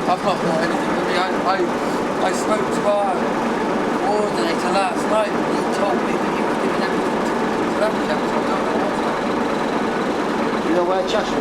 I've not got anything to me. I spoke to our coordinator last night and he told me that you were giving everything to that chap, so I don't know what's happening. You know where Cheshire is?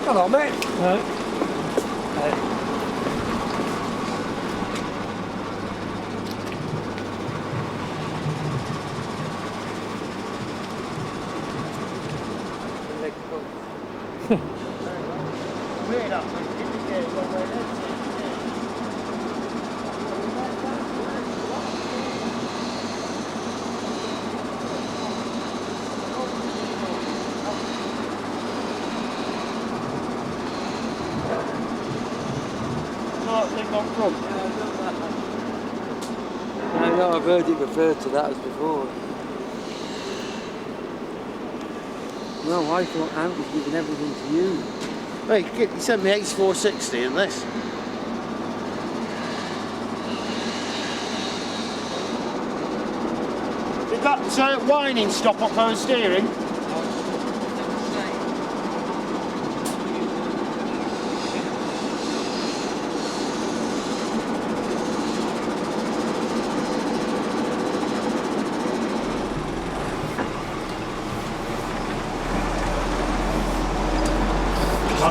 Hello, mate. Right. I know, I've heard it referred to that as before. No, I thought Ant was giving everything to you. Hey, he sent me 8460 in this. Did that whining stop up power steering?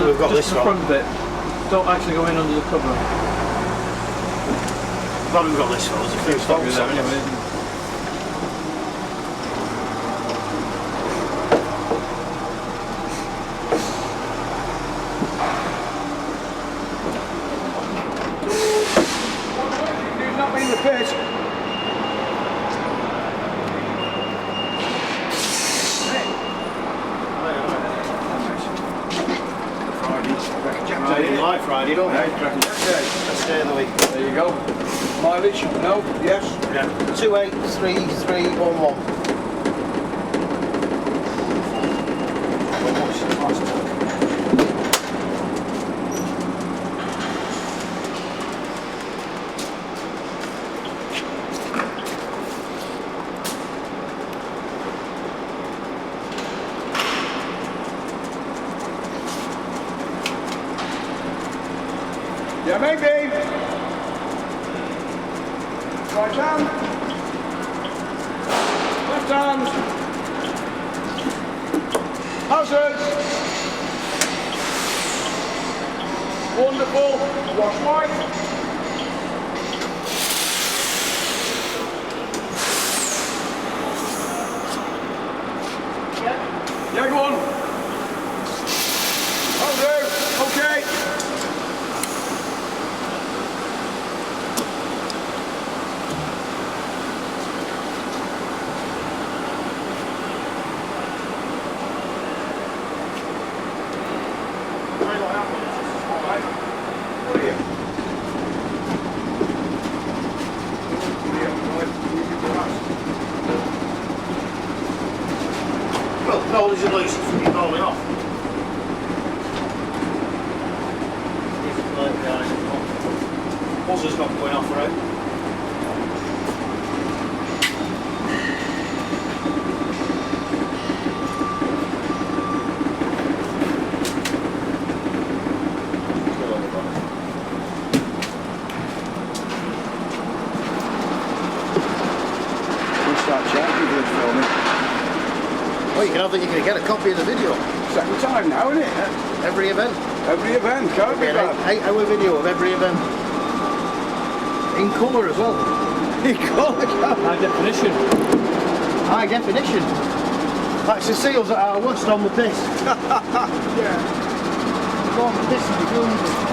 We've got Just this the one. front bit. Don't actually go in under the cover. Glad we've got this one. There's a few faults on it. You've not been the pit. Friday night, Friday, don't we? Let's stay of the week. There you go. Mileage? No? Yes? Yeah. 283311. Yeah, maybe. Right hand. Left hand. Hazard. Wonderful. Wash white. Yep. Hold as you loose, it's falling off. Buzzer's not going off right. Well, you can get a copy of the video. Second time now, isn't it? Every event. Every event, can't be An bad. 8-hour video of every event. In colour as well. In colour. High definition. High definition. That's the seals at our worst on the piss. Yeah. Go on the piss and be filmed.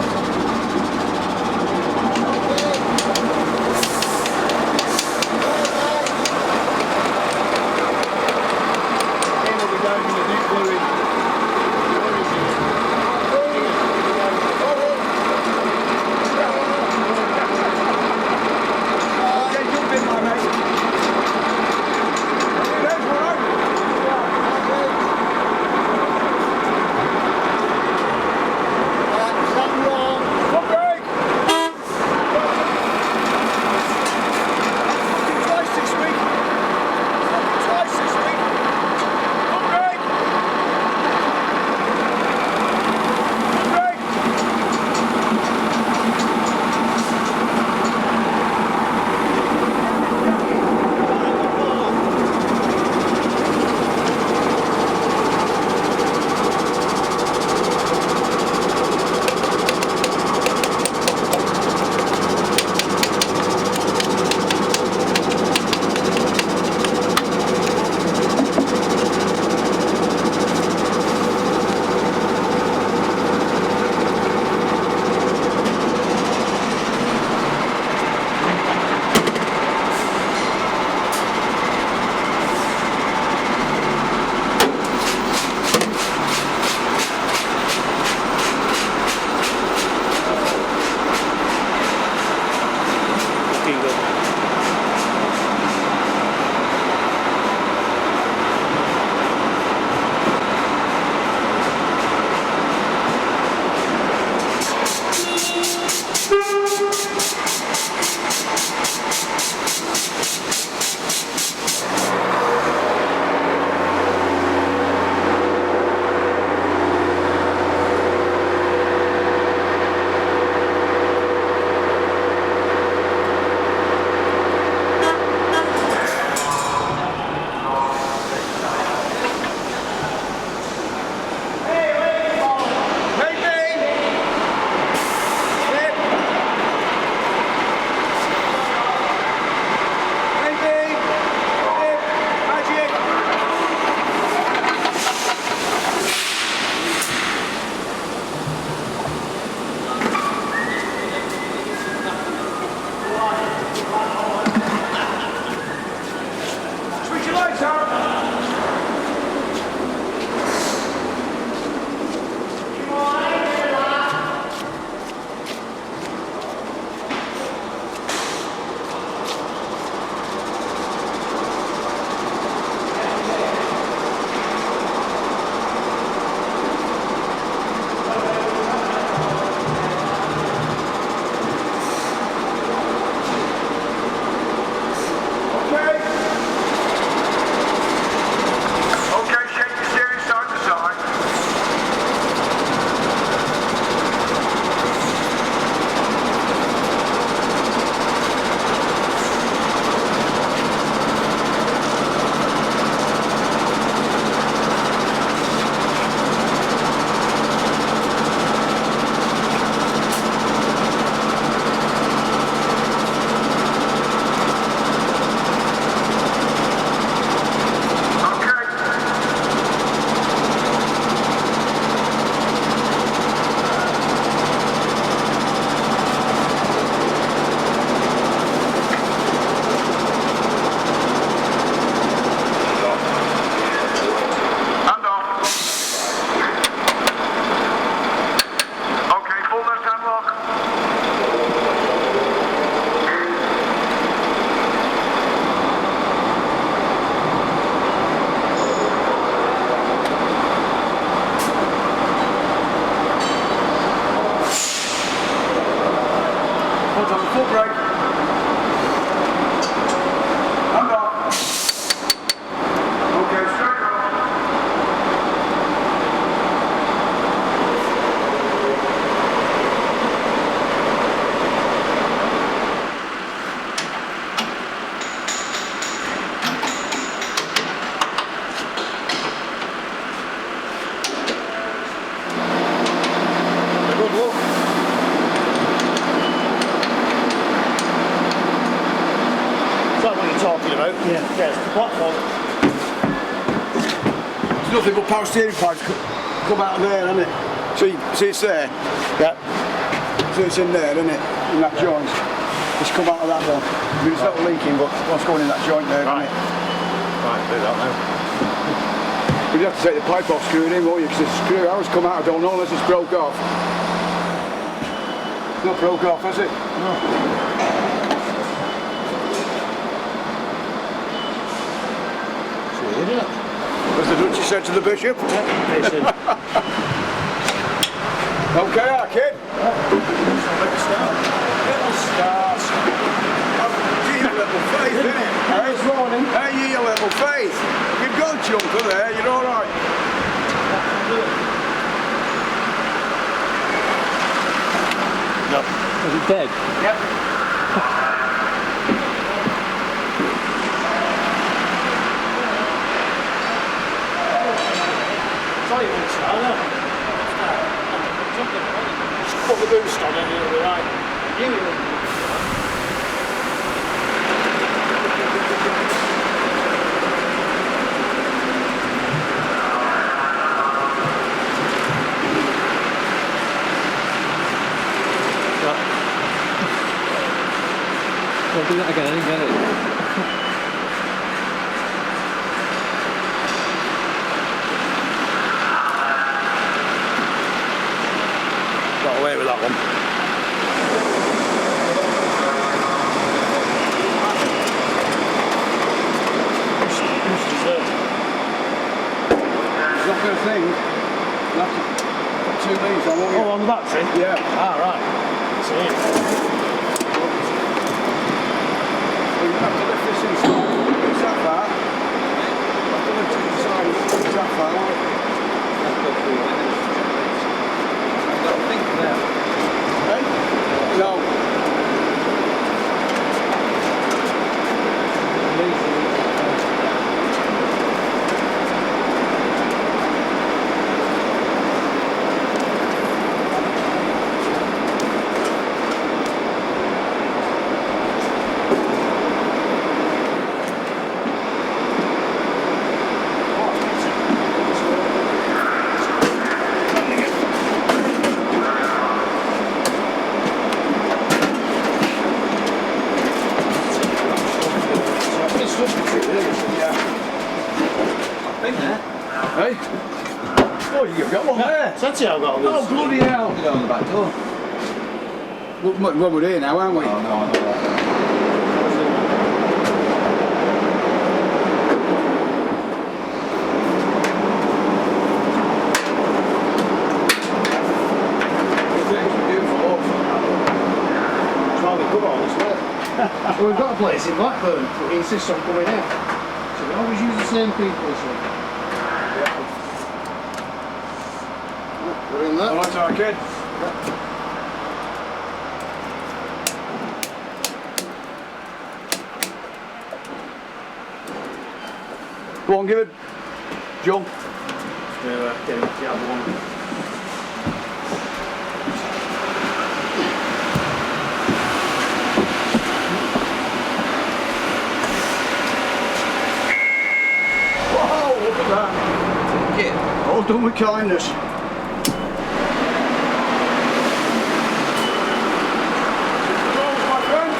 the platform. There's nothing but power steering pads come out of there, isn't it? See it's there? Yeah. So it's in there, isn't it? In that joint. It's come out of that one. I mean, it's not leaking, but what's going in that joint there, Right. isn't it? Right, do that now. You'd have to take the pipe off, screw it in, won't you? Because the screw hours come out, I don't know unless it's broke off. It's not broke off, has it? No. It's weird, isn't it? As the Dutchie said to the bishop. Listen. Okay, our kid. Little start. Gee, your little faith, innit? This morning. Hey, you, your little faith. You've got a jumper there, you're alright. Yep. Is it dead? Yep. Tell you what's that, isn't it? Just put the boost on and it'll be right. I'll do that again, I didn't get it. Got away with that one. It's not going to thing. You have to put 2 leads on, won't you? Oh, on the battery? Yeah. Ah, right. See. You have to lift this inside. It's that far. You have to lift it inside. It's that far, won't it? I've got a thing there. Hey? No. Hey? Oh, you've got one there. That's how I got Oh, bloody hell. Put it on the back door. Well, we're here now, aren't we? Oh, no, I know that. Well, we've got a place in Blackburn, but he insists on coming in. So we always use the same people, so. We're in that. Alright, our kid. Go on, give it. Jump. Yeah, get him the other one. Whoa, look at that. Yeah. All done with kindness. My friend.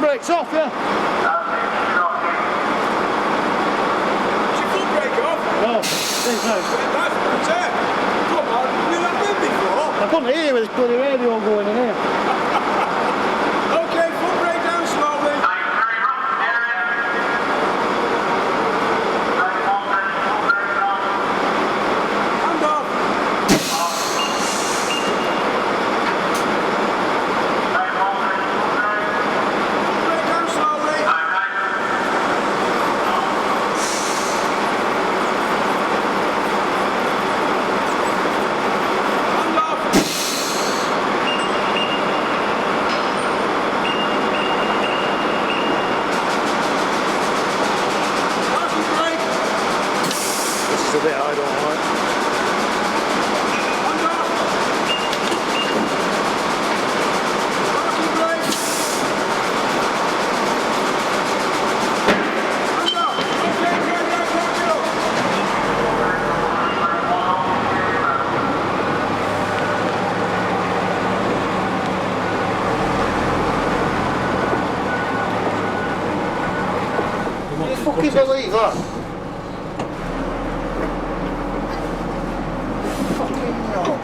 handbrake's off, yeah? Is your foot brake off? No, it's no. That's it. Come on, you've not been before. I couldn't hear with this bloody radio going in here. Okay, foot brake down slowly. Hand off. Brake down slowly. Hand off. Parking brake. This is a bit I don't like. Hand off. Parking brake. Hand off. Okay, turn down, park it up. Can you fucking believe that? Fucking hell.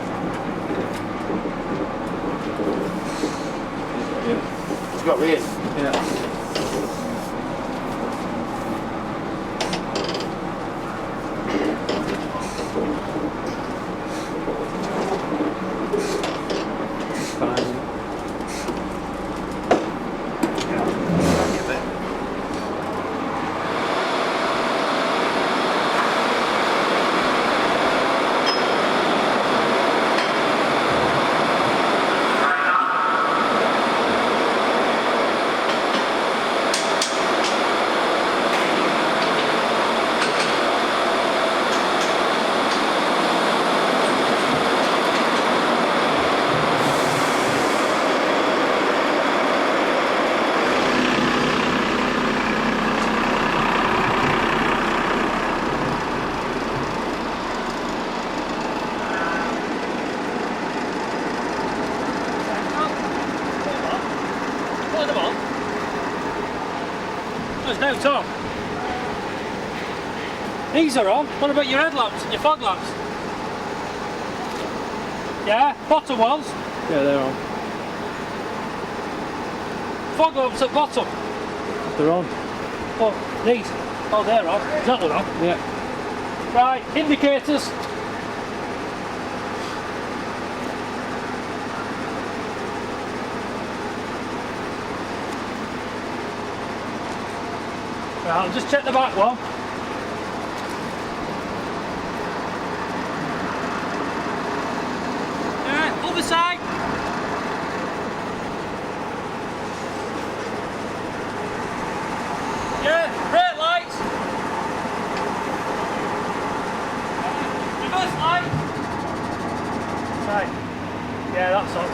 It's got rain. Yeah. There's no top. These are on. What about your headlamps and your fog lamps? Yeah, bottom ones. Yeah, they're on. Fog lamps at bottom. They're on. Oh, these. Oh, they're on. Is that one on? Yeah. Right, indicators. Right, I'll just check the back one. Yeah, other side. Yeah, brake lights. Reverse light. Right. Yeah, that's on.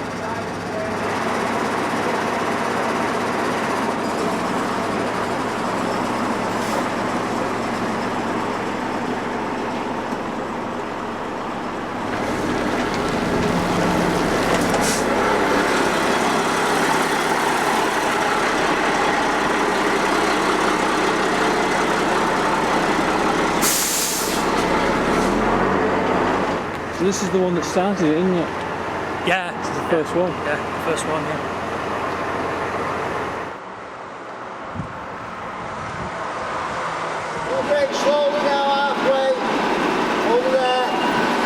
So this is the one that started it, isn't it? Yeah. It's the first one. Yeah, first one, yeah. We'll brake slowly now, halfway. Over there.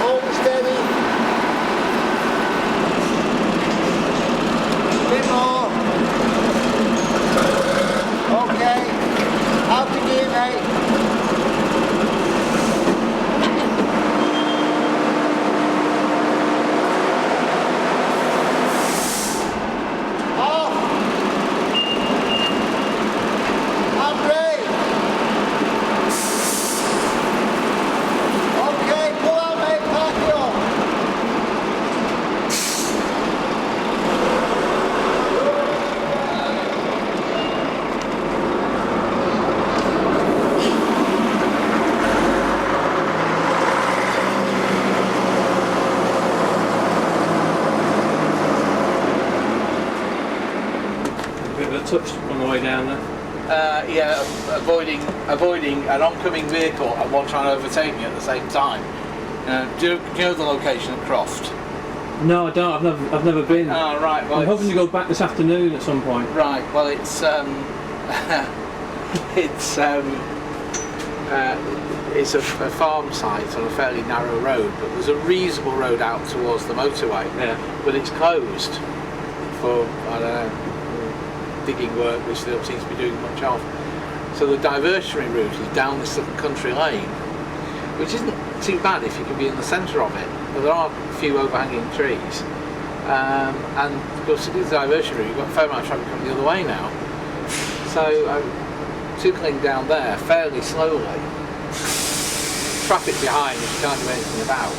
Hold it steady. Bit more. Okay. Out the gear, mate. bit of a touch on the way down there. Yeah, avoiding an oncoming vehicle and one trying to overtake me at the same time. Do you know the location at Croft? No, I don't. I've never been. Oh, right. Well, I'm hoping to go back this afternoon at some point. Right. Well, it's it's a farm site on a fairly narrow road, but there's a reasonable road out towards the motorway. Yeah. But it's closed for, I don't know, digging work, which they don't seem to be doing much of. So the diversionary route is down this little country lane, which isn't too bad if you can be in the centre of it, but there are a few overhanging trees. And of course, it is a diversion route, you've got a fair amount of traffic coming the other way now. So I'm tootling down there fairly slowly. Traffic behind, which you can't do anything about.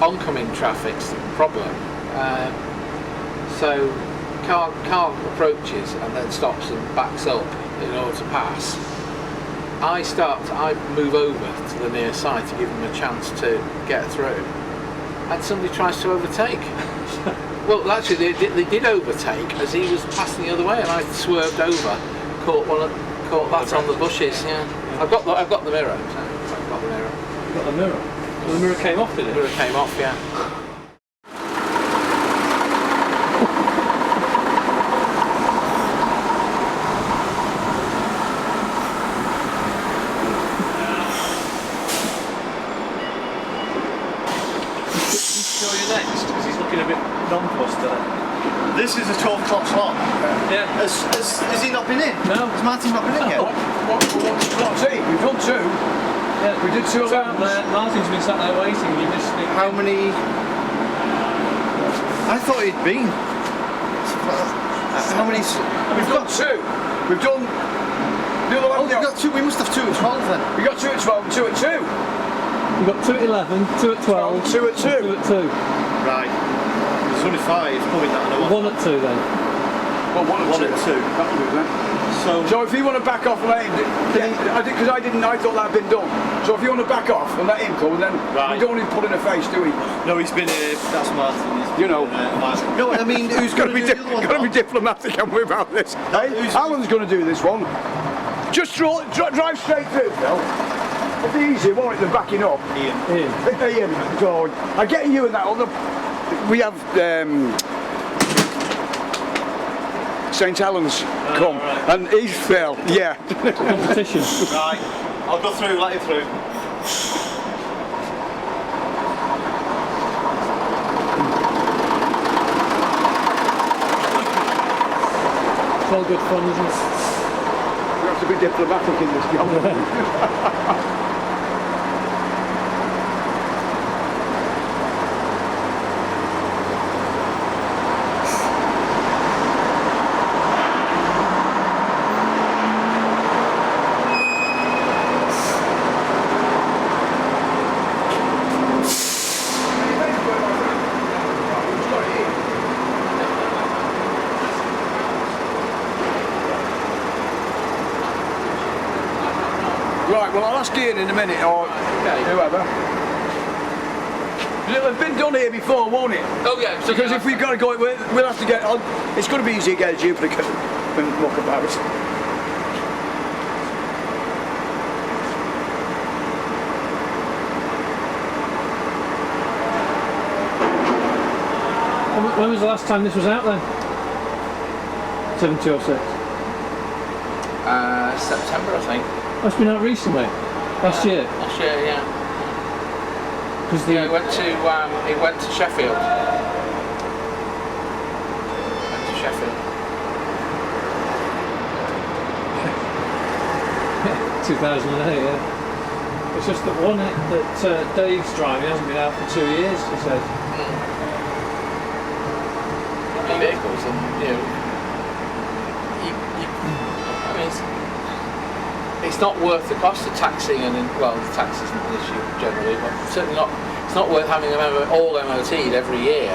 Oncoming traffic's the problem. So car approaches and then stops and backs up in order to pass. I move over to the near side to give them a chance to get through, and somebody tries to overtake. Well, actually, they did overtake as he was passing the other way, and I swerved over, caught that on the bushes. Yeah, I've got the mirror. So I've got the mirror. You got the mirror? Well, the mirror came off, did it? The mirror came off. Yeah. Show you next, because he's looking a bit nonplussed today. This is a 12 o'clock slot. Yeah. Has he not been in? No. Has Martin not been in yet? What's it? We've done 2. Yeah, We did 2 rounds. Martin's been sat there waiting. You just think, How many? I thought he'd been. How many? We've done 2. We've done. The other Oh, one. we've got 2. We must have 2 at 12 then. We got 2 at 12 and 2 at 2. you've got 2 at 11, 2 at 12, 2 at 2. 2 at 2. Right. There's only 5 coming that I know of. 1 at 2 then. Well, 1 1 at 2. at 2. That'll do then. So So if you want to back off and let him, because I thought that had been done. So if you want to back off and let him come, then Right. we don't need to put in a face, do we? no, he's been here. That's Martin. You know. No, I mean, who's going to do the other one? Got to be diplomatic, haven't we, about this? Hey, who's- Alan's going to do this one. Just drive straight through, Phil. It'd be easier, won't it, than backing up? Ian. Ian. Ian, so I get you and that other. We have St Helens come, right. and he's Phil. Yeah. Competition. Right. I'll go through. Let him through. It's all good fun, isn't it? We have to be diplomatic in this job. Right, well I'll ask Ian in a minute, or whoever. It'll have been done here before, won't it? Oh yeah. So Because if we've got to go, we'll have to get on. It's going to be easy to get a duplicate and look about it. When was the last time this was out then? 7206. September, I think. Oh, it's been out recently. Last year. Last year, yeah. Because Yeah, he went to Sheffield. Went to Sheffield. 2008, yeah. It's just that one that Dave's driving hasn't been out for 2 years, he said. Vehicles, and you know, I mean, it's not worth the cost of taxing, and well, the tax isn't an issue generally, but certainly not. It's not worth having them all MOT'd every year,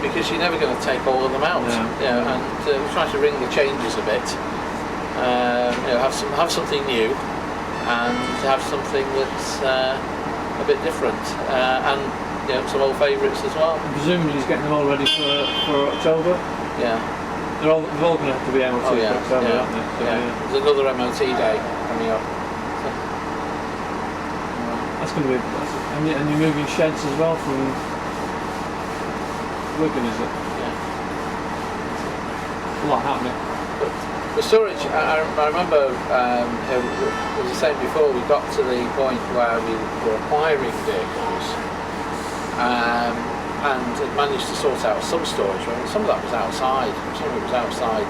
because you're never going to take all of them out. Yeah. You know, and we're trying to ring the changes a bit. You know, have something new, and have something that's a bit different, and you know, some old favourites as well. Presumably he's getting them all ready for October. Yeah. they're all going to have to be MOT Oh yeah, trucks, aren't they? yeah, So, yeah. There's another MOT day coming up. That's going to be. And you're moving sheds as well from Wigan, is it? Yeah. A lot happening. The storage, I remember, as I was saying before, we got to the point where we were acquiring vehicles and had managed to sort out some storage. I mean, some of that was outside, some of it was outside,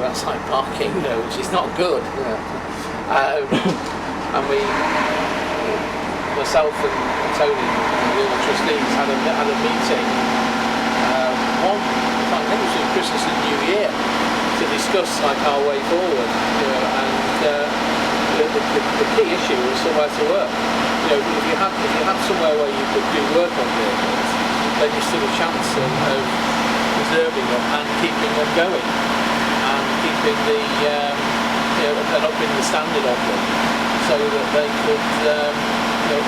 outside parking, which is not good. And we, myself and Tony, the other trustees, had a meeting. I think it was in Christmas and New Year, to discuss our way forward, and the key issue was somewhere to work. If you had somewhere where you could do work on vehicles, then you stood a chance of preserving them and keeping them going, and keeping and upping the standard of them, so that they could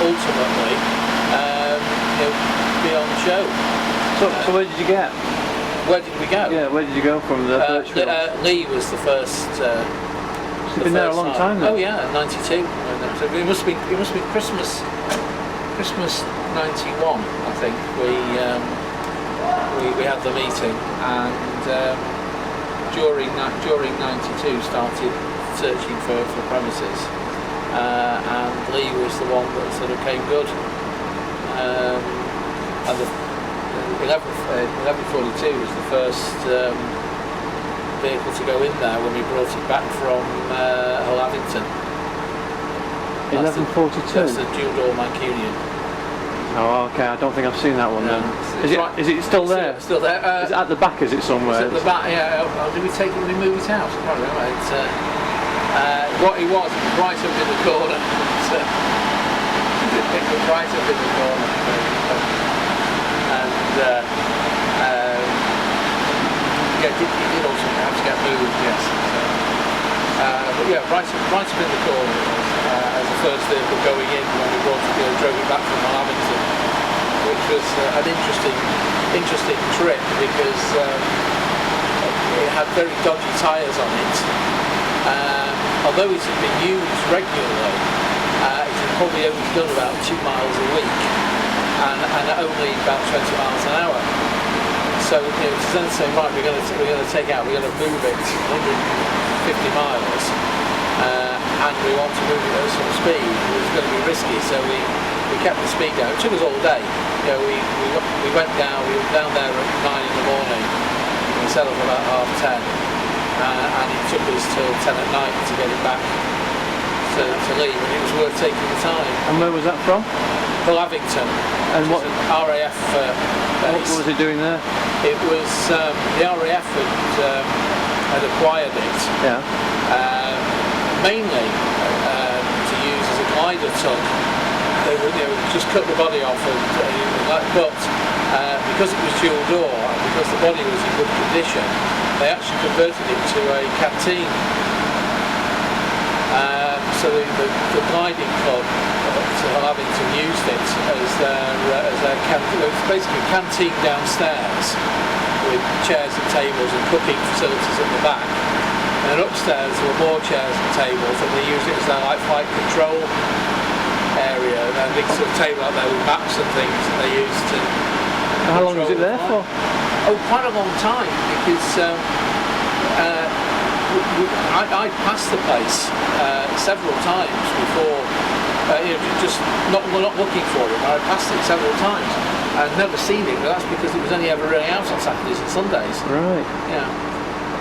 ultimately be on show. So where did you get? Where did we go? Yeah, where did you go from the Birchfield? Lee was the first. You've been there a long time then. Oh yeah, 92. So it must be Christmas 91. I think we had the meeting, and during 92 started searching for premises, and Lee was the one that sort of came good, and the 1142 was the first vehicle to go in there when we brought it back from Hull Avington. 1142? That's the dual door Mancunian. Oh, okay, I don't think I've seen that one then. Is it still there? Still there. Is it at the back, is it somewhere? It's at the back, yeah. Did we move it out? I can't remember. What it was right up in the corner. It was right up in the corner. And it did also have to get moved, yes. But yeah, right up in the corner as the first vehicle going in when we drove it back from Lavington, which was an interesting trip because it had very dodgy tyres on it. Although it had been used regularly, it had probably only done about 2 miles a week. And only about 20 miles an hour. So to then say, right, we're going to move it 150 miles, and we want to move it at some speed. It was going to be risky, so we kept the speed down. It took us all day. We went down. We were down there at 9 in the morning. We set off about 10:30, and it took us till 10 at night to get it back to leave. And it was worth taking the time. And where was that from? Hull Avington. And what RAF base. What was it doing there? It was the RAF had acquired it. Yeah. Mainly to use as a glider tug. They would just cut the body off, but because it was dual door, and because the body was in good condition, they actually converted it to a canteen. So the gliding club at Avington used it as their canteen. It was basically a canteen downstairs with chairs and tables and cooking facilities at the back. And then upstairs there were more chairs and tables, and they used it as their flight control area. And a big sort of table out there with maps and things that they used to. How long was it there for? Oh, quite a long time, because I passed the place several times before, just not looking for it. I passed it several times and never seen it, but that's because it was only ever really out on Saturdays and Sundays. Right. Yeah.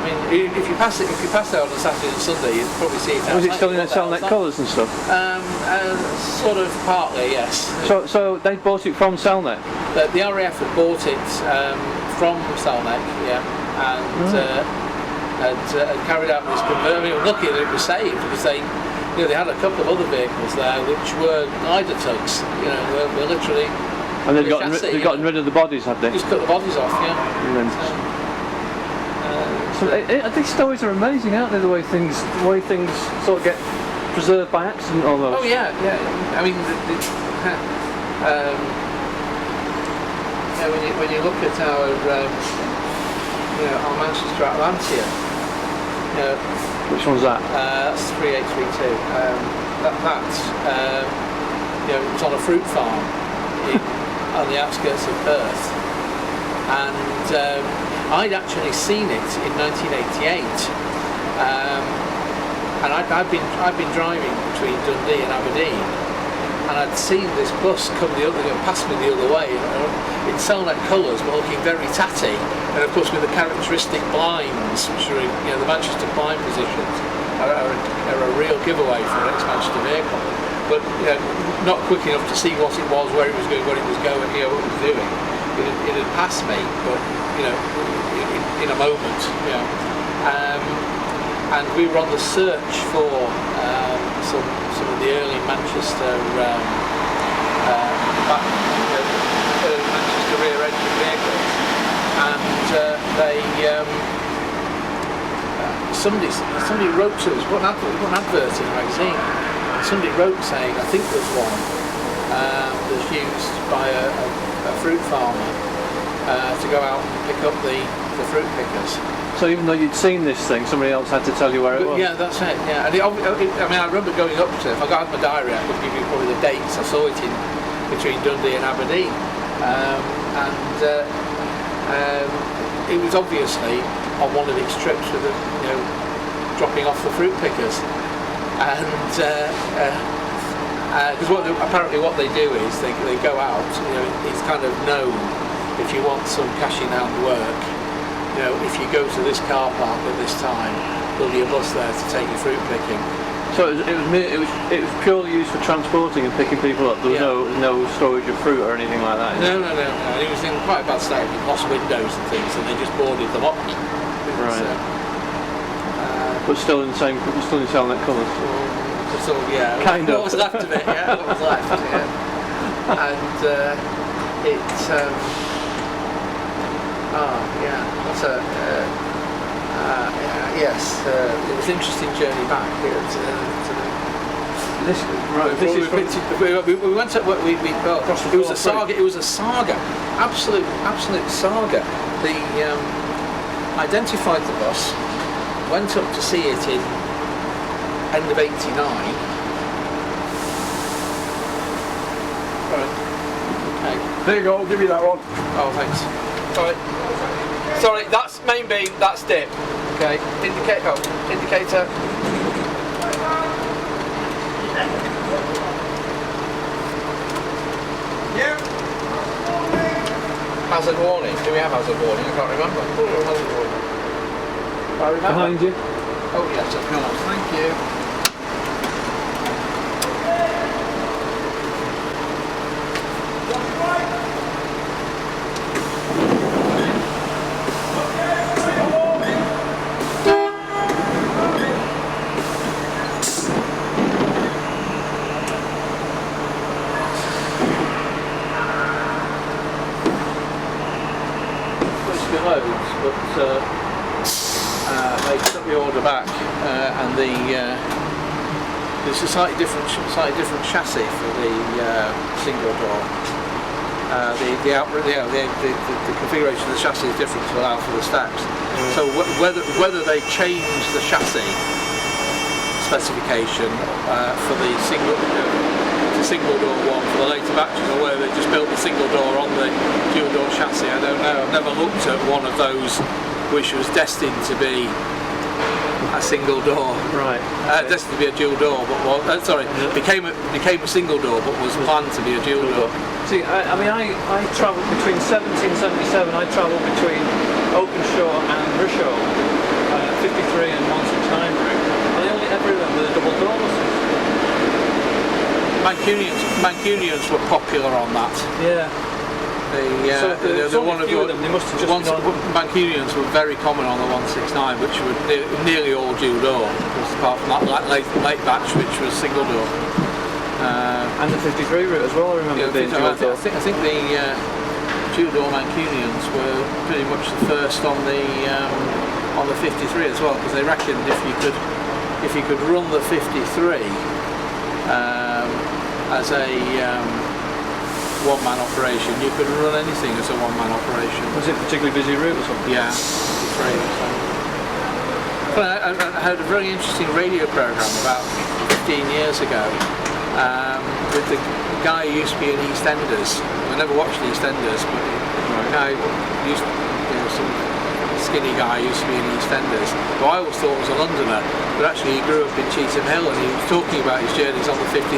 I mean, if you pass it out on Saturday and Sunday, you'd probably see it out. Was it still in the SELNEC colours and stuff? Sort of partly, yes. So they bought it from SELNEC? The RAF had bought it from SELNEC, yeah, and carried out this conversion. I mean, we're lucky that it was saved, because they had a couple of other vehicles there which were glider tugs. Were literally. And they've gotten rid of the bodies, have they? Just cut the bodies off, yeah. These stories are amazing, aren't they? The way things sort of get preserved by accident, almost. Oh yeah. I mean, when you look at our on Manchester Atlantia. Which one's that? That's 3832. It's on a fruit farm on the outskirts of Perth, and I'd actually seen it in 1988, and I'd been driving between Dundee and Aberdeen, and I'd seen this bus go past me the other way in SELNEC colours, but looking very tatty, and of course with the characteristic blinds, which are the Manchester blind positions are a real giveaway for an ex-Manchester vehicle. But not quick enough to see what it was, where it was going, what it was going, what it was doing. It had passed me, but in a moment, and we were on the search for some of the early Manchester Manchester rear-engine vehicles, and somebody wrote to us, what an advert in a magazine. Somebody wrote saying, I think there's one that's used by a fruit farmer to go out and pick up the fruit pickers. So even though you'd seen this thing, somebody else had to tell you where it was? Yeah, that's it. Yeah, and I remember going up to it. If I got out my diary, I could give you probably the dates I saw it in between Dundee and Aberdeen, and it was obviously on one of its trips with dropping off the fruit pickers. And because apparently what they do is they go out. It's kind of known, if you want some cashing hand work, if you go to this car park at this time, there'll be a bus there to take you fruit picking. So it was purely used for transporting and picking people up. There was no storage of fruit or anything like that. No. It was in quite a bad state with lost windows and things, and they just boarded them up. Right. But still in SELNEC colours. So kind of. What was left of it, what was left, And it was an interesting journey back. We went to it was a saga. It was a saga, absolute saga. Identified the bus. Went up to see it in end of '89. Right. Okay. There you go, I'll give you that one. Oh, thanks. Sorry, that's main beam, that's dip. Okay. Indicator. Yeah. Hazard warning. Do we have hazard warning? I can't remember. Hazard warning. I remember. Behind you. Oh yes, of course. Thank you. They took the order back, and there's a slightly different chassis for the single door. The configuration of the chassis is different to allow for the steps. So whether they change the chassis specification for the single door one for the later batches, or whether they just built the single door on the dual door chassis, I don't know. I've never looked at one of those which was destined to be a single door. Right. Destined to be a dual door, but became a single door, but was planned to be a dual door. See, I travelled between 1777. I travelled between Openshaw and Rushaw, 53 and 169 route. And they only ever remember the double doors. Mancunians were popular on that. Yeah. Mancunians were very common on the 169, which were nearly all dual door, apart from that late batch, which was single door. And the 53 route as well, I remember being dual door. I think the dual door Mancunians were pretty much the first on the 53 as well, because they reckoned if you could run the 53 as a one-man operation. You could run anything as a one-man operation. Was it a particularly busy route or something? Yeah, it's great. Well, I had a very interesting radio program about 15 years ago with the guy who used to be in EastEnders. I never watched EastEnders, but the guy used to, some skinny guy used to be in EastEnders, who I always thought was a Londoner, but actually he grew up in Cheetham Hill, and he was talking about his journeys on the 53,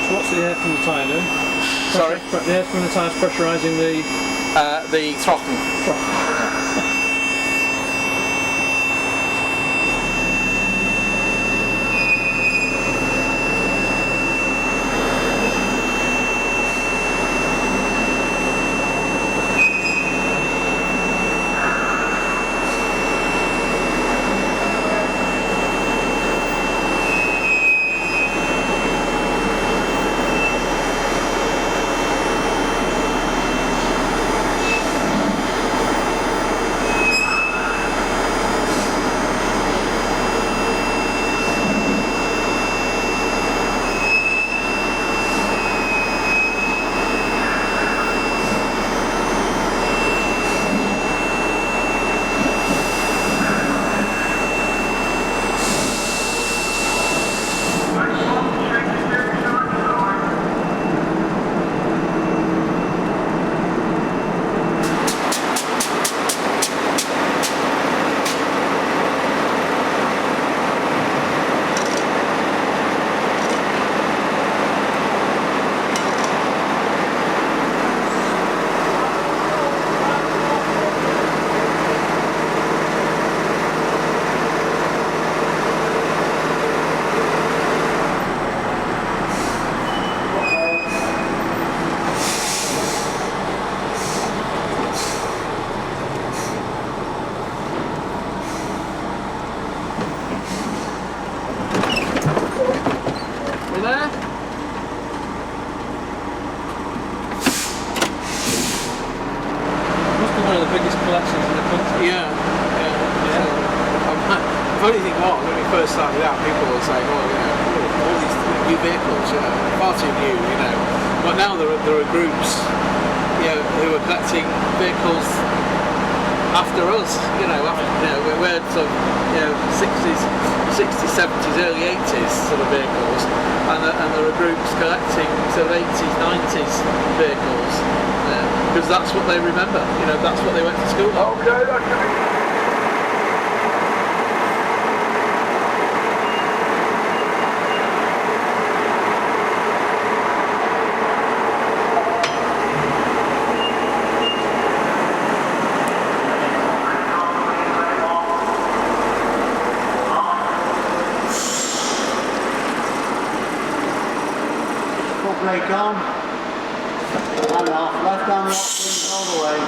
So what's the air from the tyre doing? Sorry? The air from the tyre is pressurising the throttle. funny thing was, when we first started out, people were saying, oh, all these new vehicles, far too new, But now there are groups, who are collecting vehicles after us, we're sort of, 60s, 70s, early 80s sort of vehicles, and there are groups collecting sort of 80s, 90s vehicles, because that's what they remember, that's what they went to school on. Okay, that can be. Brake on, and off, left hand lock all the way.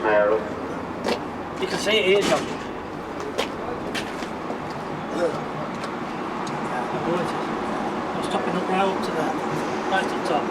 Mary. You can see it here, John. Yeah, I know it is. It's topping up right up to there, right to the top.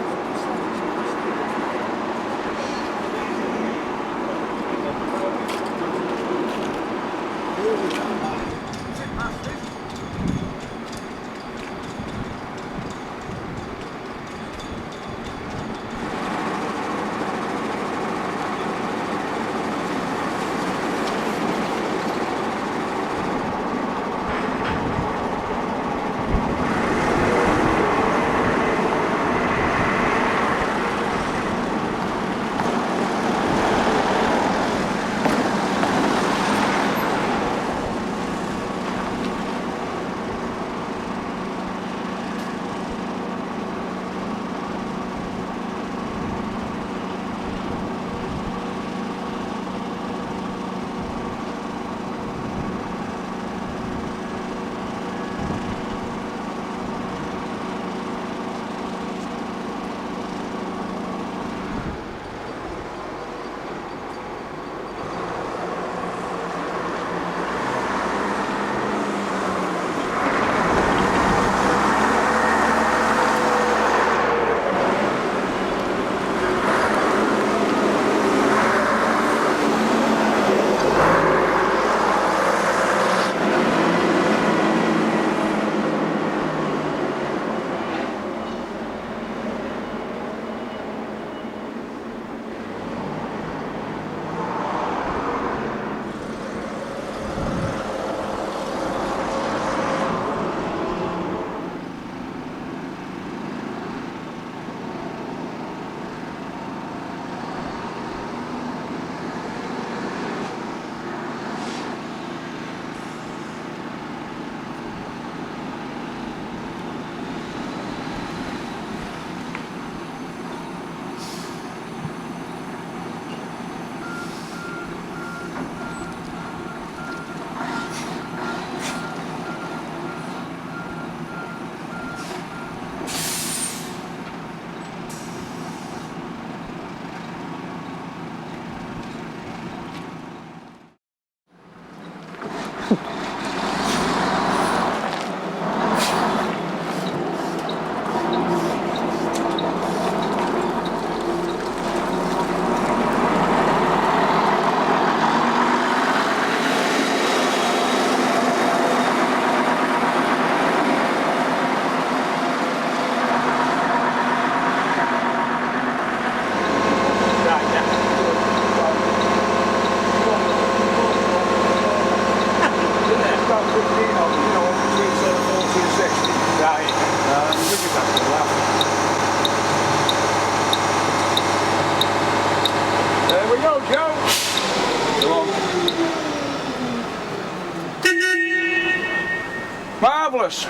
Marvellous.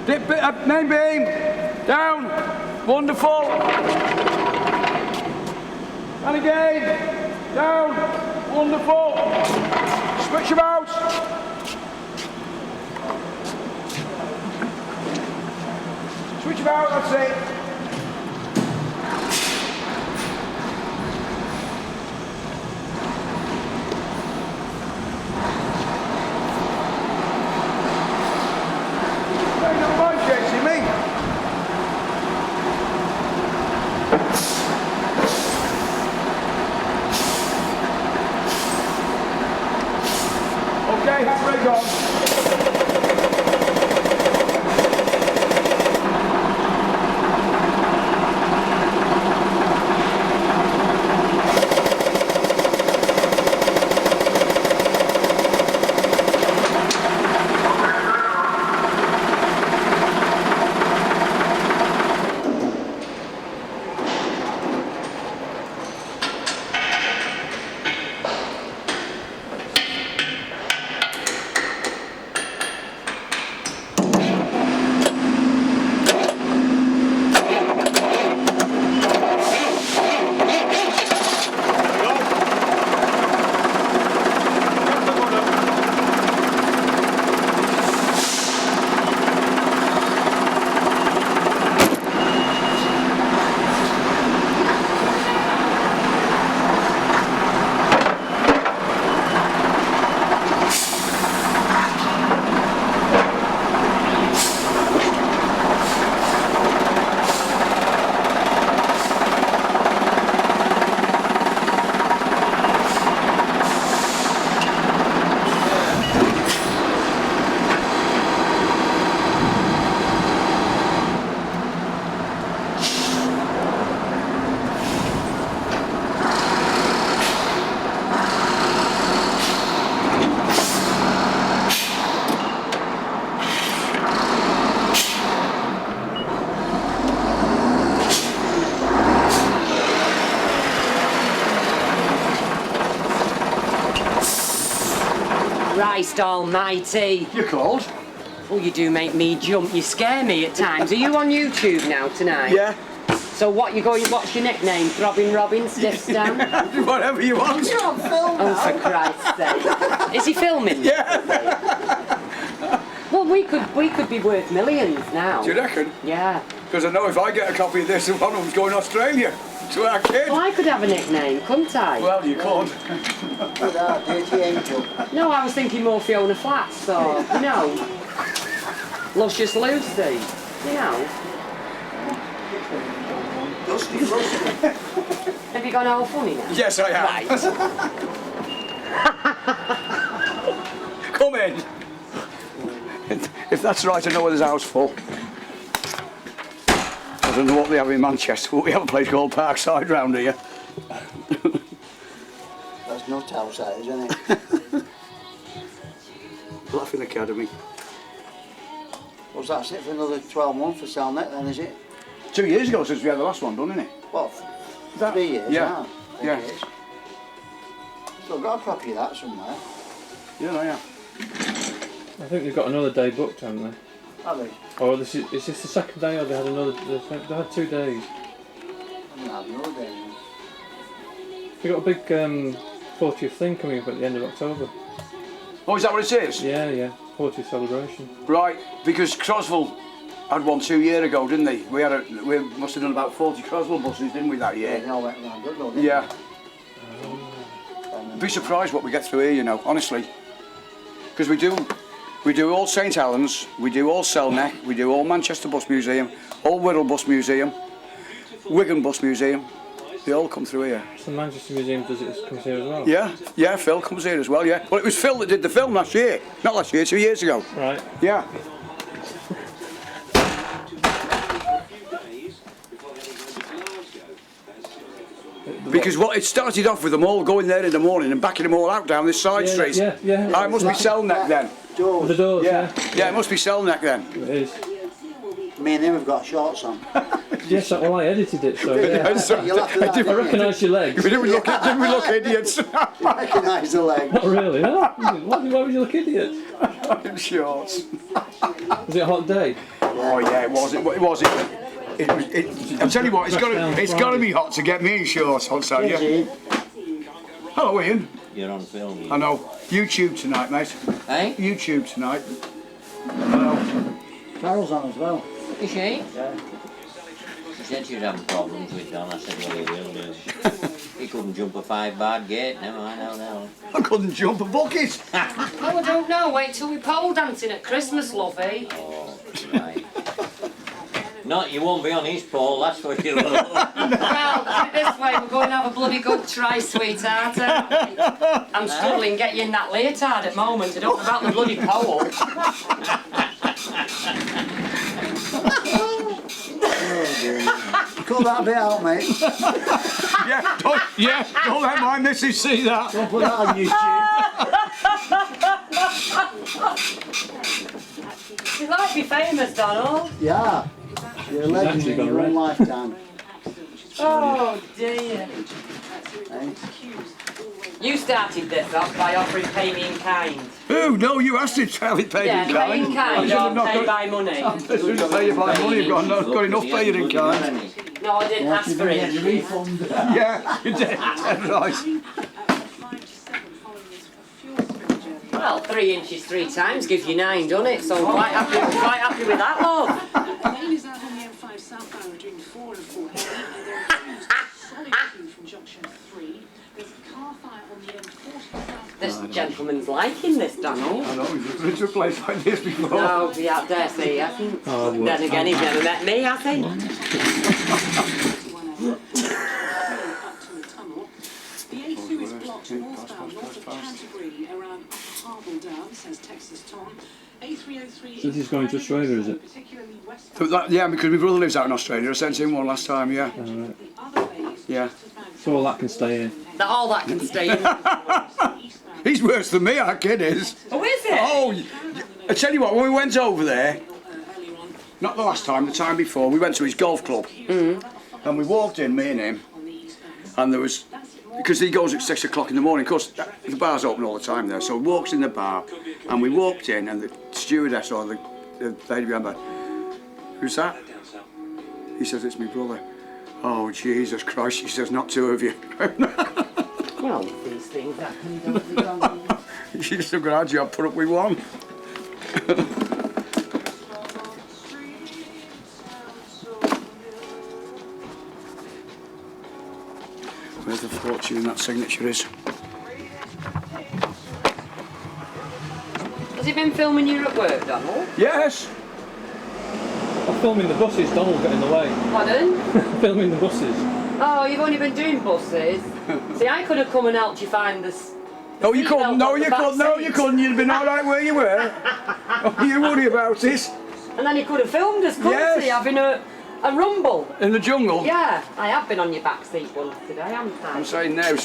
Dip up, main beam, down, wonderful. And again, down, wonderful. Switch about. Switch about, that's it. Okay, halfway gone. Christ almighty. You called? Oh, you do make me jump. You scare me at times. Are you on YouTube now tonight? Yeah. So what's your nickname? Throbbing Robin, Stiff Stan? Whatever you want. You're on film Oh, for Christ's sake. Is he filming? Yeah. Well, we could be worth millions now. Do you reckon? Yeah. Because I know if I get a copy of this, one of them's going to Australia to our kid. Well, I could have a nickname, couldn't I? Well, you could. Dirty Angel. No, I was thinking more Fiona Flats, or, you know, Luscious Lucy, you know. Dusty Rusty. Have you gone all funny now? Yes, I have. Right. Come in. If that's right, I know where there's a house full. I don't know what they have in Manchester, but we have a place called Parkside round here. That's not outside, isn't it? Laughing Academy. Well, that's it for another 12 months for SELNEC then, is it? 2 years ago since we had the last one done, isn't it? What, 3 years? Yeah. Three Yeah. years. Still got a copy of that somewhere. Yeah, no, yeah. I think they've got another day booked, haven't they? Have they? Or is this the second day, or they had another? They had 2 days. No, no day. They got a big 40th thing coming up at the end of October. Oh, is that what it is? Yeah, 40th celebration. Right, because Croswell had one 2 years ago, didn't they? We must have done about 40 Croswell buses, didn't we, that year? Yeah, no, went round good, though, didn't Yeah. Be surprised what we get through here, you know, honestly. Because we do all St Helens, we do all SELNEC, we do all Manchester Bus Museum, all Wirral Bus Museum, Wigan Bus Museum. They all come through here. So Manchester Museum comes here as well? Yeah, Phil comes here as well, yeah. Well, it was Phil that did the film last year. Not last year, 2 years ago. Right. Yeah. Because it started off with them all going there in the morning and backing them all out down this side street. Yeah. It must be SELNEC then. Doors. The doors, Yeah, it must be SELNEC then. It is. Me and him have got shorts on. Yes, well, I edited it, so yeah. You'll have to I recognise your legs. Didn't we look idiots? recognise the leg. Not really, no. Why would you look idiot? In shorts. Was it a hot day? Oh yeah, it was. I'll tell you what, it's got to be hot to get me in shorts, I'll tell you. Hello, Ian. You're on film. I know. YouTube tonight, mate. Eh? YouTube tonight. Hello. Carol's on as well. Is she? Yeah. She said she was having problems with Don. I said, well, he will do. He couldn't jump a 5-bar gate. Never mind, no. I couldn't jump a bucket. Oh, I don't know. Wait till we pole dancing at Christmas, lovey. Oh, right. No, you won't be on his pole, that's for sure. Well, put it this way, we're going to have a bloody good try, sweetheart. I'm struggling to get you in that leotard at the moment. I don't know about the bloody pole. Cut that bit out, mate. Don't let my missus see that. Don't put that on YouTube. You'd like to be famous, Donald. Yeah. You're a legend actually in gone your own red. lifetime. Oh, dear. Eh? You started this off by offering pay me in kind. Oh no, you asked it to have it paid Yeah, in pay in kind or pay by money. As soon as I pay you by money, you've got enough paid in kind. No, I didn't ask for it. Yeah, you did. Right. Well, 3 inches 3 times gives you 9, doesn't it? So I'm quite happy with that, love. Ladies out on the M5 southbound between 4 and 4 heavy, and there are solid queue from junction 3. There's a car fire on the M40 southbound. This gentleman's liking this, Donald. I know, he's been to a place like this before. No, yeah, I dare say he hasn't. Oh, well. Then again, he's never met me, has he? The A2 is blocked northbound, north of Canterbury, around Upper Harble Down, says Texas Tom. A303 So this is going to Australia, is it? particularly west Yeah, because my brother lives out in Australia. I sent him one last time, yeah. the other way is Yeah. So all that can stay in. All that can stay in. He's worse than me, our kid is. Oh, is it? Oh, I tell you what, when we went over there, not the last time, the time before, we went to his golf club. And we walked in, me and him, and there was because he goes at 6 o'clock in the morning. Of course, the bar's open all the time there. So he walks in the bar, and we walked in, and the stewardess or the lady behind the bar, who's that? He says, it's my brother. Oh, Jesus Christ, she says, not two of you. Well, these things happen, don't they? She's so glad you put up with one. Where's the fortune that signature is? Has he been filming you at work, Donald? Yes! I'm filming the buses, Donald got in the way. Pardon? Filming the buses. Oh, you've only been doing buses? See, I could have come and helped you find this. No, you couldn't. No, you couldn't. No, you couldn't. You'd been all right where you were. Don't you worry about it. And then you could have filmed us, couldn't Yes. you? Having a rumble. In the jungle. Yeah, I have been on your back seat once today, haven't I? I'm saying now.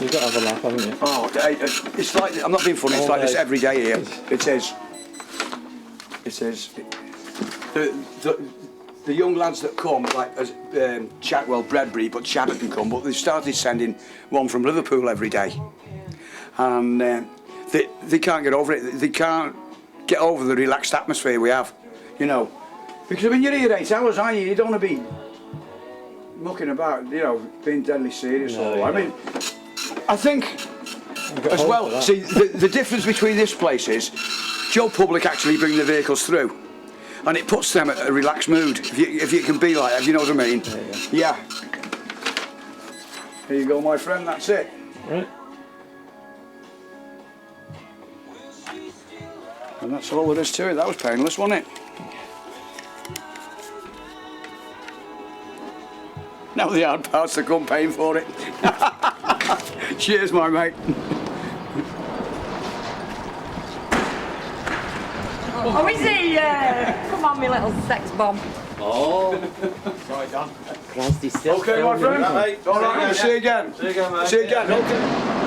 You've got to have a laugh, haven't you? Oh, it's like, I'm not being funny, it's like this every day here. It is. It is. The young lads that come, like Chatwell, Bredbury, but Chatterton come, but they've started sending one from Liverpool every day. And they can't get over it. They can't get over the relaxed atmosphere we have, you know. Because I mean, you're here 8 hours, aren't you? You don't want to be mucking about, you know, being deadly serious. No, I mean, I think as well, see, the difference between this place is Joe Public actually bring the vehicles through, and it puts them at a relaxed mood, if you can be like that, if you know what I mean. Yeah. Here you go, my friend, that's it. Right. And that's all there is to it. That was painless, wasn't it? Now the hard part's to come paying for it. Cheers, my mate. Oh, is he? Come on, my little sex bomb. Oh. Sorry, Dan. Christ, he's still Okay, my friend. Right, mate. All right, see you again. See you again, mate. See you again. Okay.